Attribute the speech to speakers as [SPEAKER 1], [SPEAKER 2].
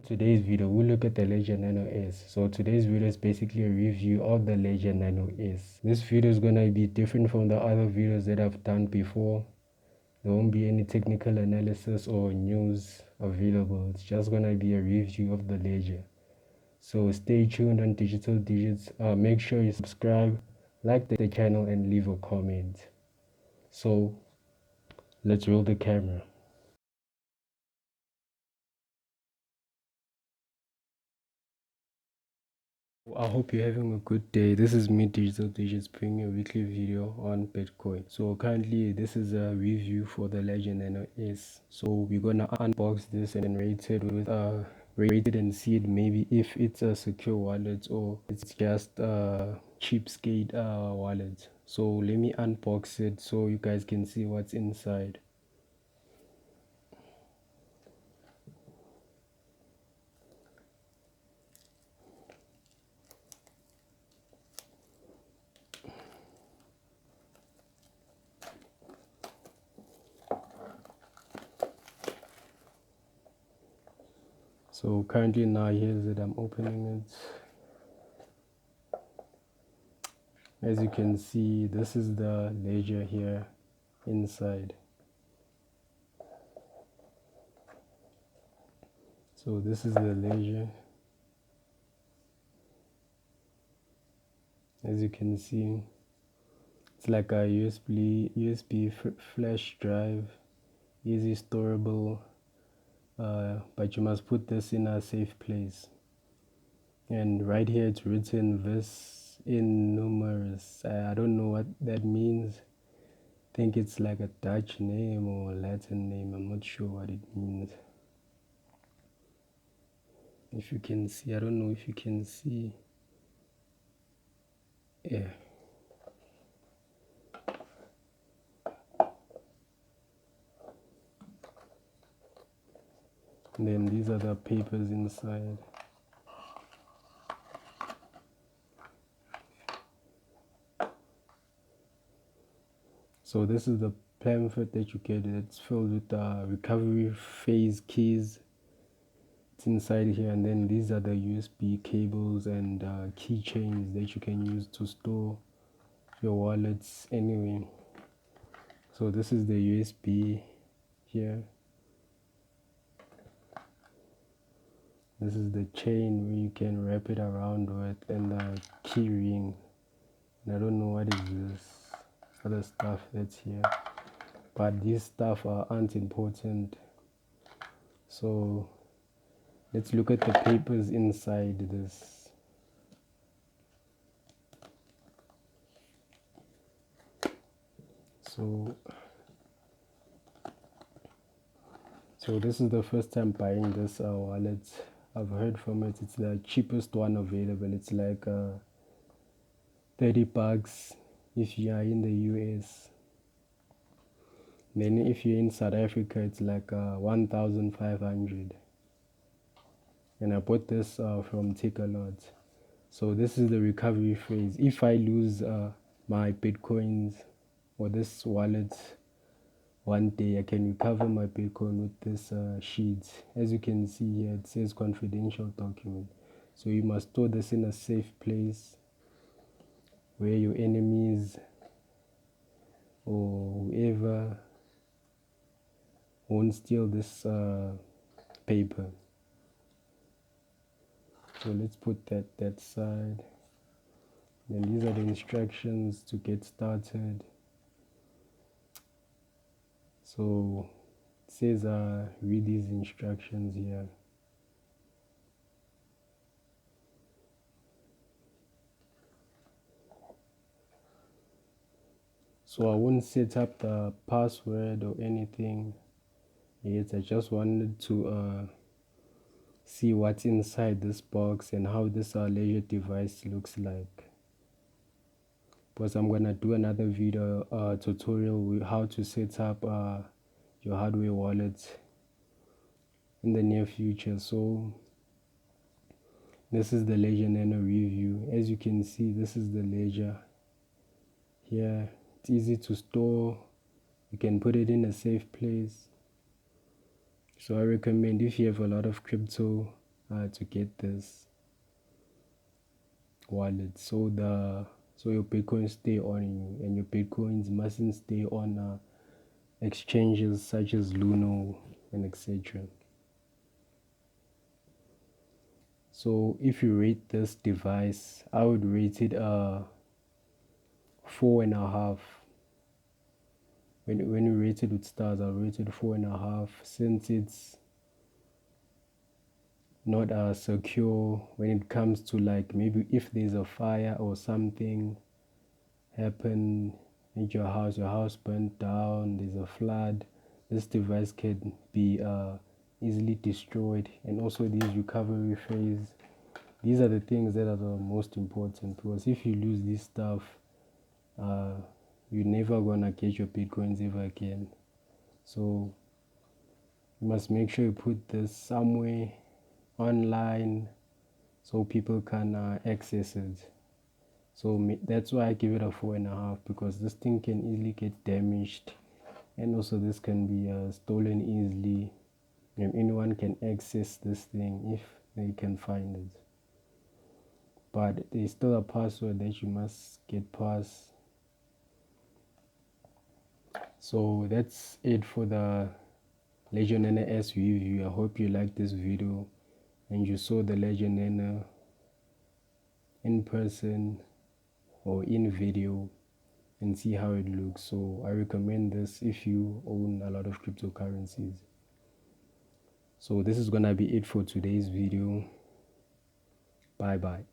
[SPEAKER 1] Today's video we'll look at the Ledger Nano S. So today's video is basically a review of the Ledger Nano S. This video is gonna be different from the other videos that I've done before. There won't be any technical analysis or news available. It's just gonna be a review of the Ledger. So stay tuned on Digital Digits. Make sure you subscribe, like the channel, and leave a comment. So let's roll the camera. I hope you're having a good day. This is me, Digital Digits, bringing a weekly video on Bitcoin. So currently this is a review for the Ledger Nano S. So we're gonna unbox this and rate it with rate it and see it maybe if it's a secure wallet or it's just a cheapskate wallet. So let me unbox it so you guys can see what's inside. So currently now here's it, I'm opening it. As you can see, this is the ledger here inside. So this is the ledger. As you can see, it's like a USB flash drive, easy storable, but you must put this in a safe place. And right here it's written this in numerous. I don't know what that means. I think it's like a Dutch name or Latin name. I'm not sure what it means. If you can see, I don't know if you can see. Yeah. And then these are the papers inside. So this is the pamphlet that you get. It's filled with recovery phase keys. It's inside here, and then these are the USB cables and keychains that you can use to store your wallets anyway. So this is the USB here. This is the chain where you can wrap it around with, and the key ring. And I don't know what is this other stuff that's here, but these stuff aren't important. So let's look at the papers inside this. So this is the first time buying this wallet. I've heard from it. It's the cheapest one available. It's like $30 if you are in the US. Then if you're in South Africa, it's like 1,500. And I bought this from Takealot. So this is the recovery phase. If I lose my Bitcoins or this wallet one day, I can recover my Bitcoin with this sheet. As you can see here, it says confidential document. So you must store this in a safe place where your enemies or whoever won't steal this paper. So let's put that side. Then these are the instructions to get started. So it says read these instructions here. So I won't set up the password or anything yet. I just wanted to see what's inside this box and how this ledger device looks like, because I'm gonna do another video tutorial with how to set up your hardware wallet in the near future. So this is the Ledger Nano review. As you can see, this is the ledger here. It's easy to store. You can put it in a safe place. So I recommend, if you have a lot of crypto, to get this wallet. So your bitcoins stay on you, and your bitcoins mustn't stay on exchanges such as Luno and etc. So if you rate this device, I would rate it 4.5. When you rate it with stars, I'll rate it 4.5, since it's not secure when it comes to, like, maybe if there's a fire or something happen at your house burnt down, there's a flood, this device can be easily destroyed. And also these recovery phase, these are the things that are the most important, because if you lose this stuff, uh, you're never gonna get your bitcoins ever again. So you must make sure you put this somewhere online so people can access it. So that's why I give it a 4.5, because this thing can easily get damaged, and also this can be stolen easily, and anyone can access this thing if they can find it. But there's still a password that you must get past. So that's it for the Ledger Nano S review. I hope you liked this video and you saw the Ledger Nano in person or in video and see how it looks. So I recommend this if you own a lot of cryptocurrencies. So this is gonna be it for today's video. Bye bye.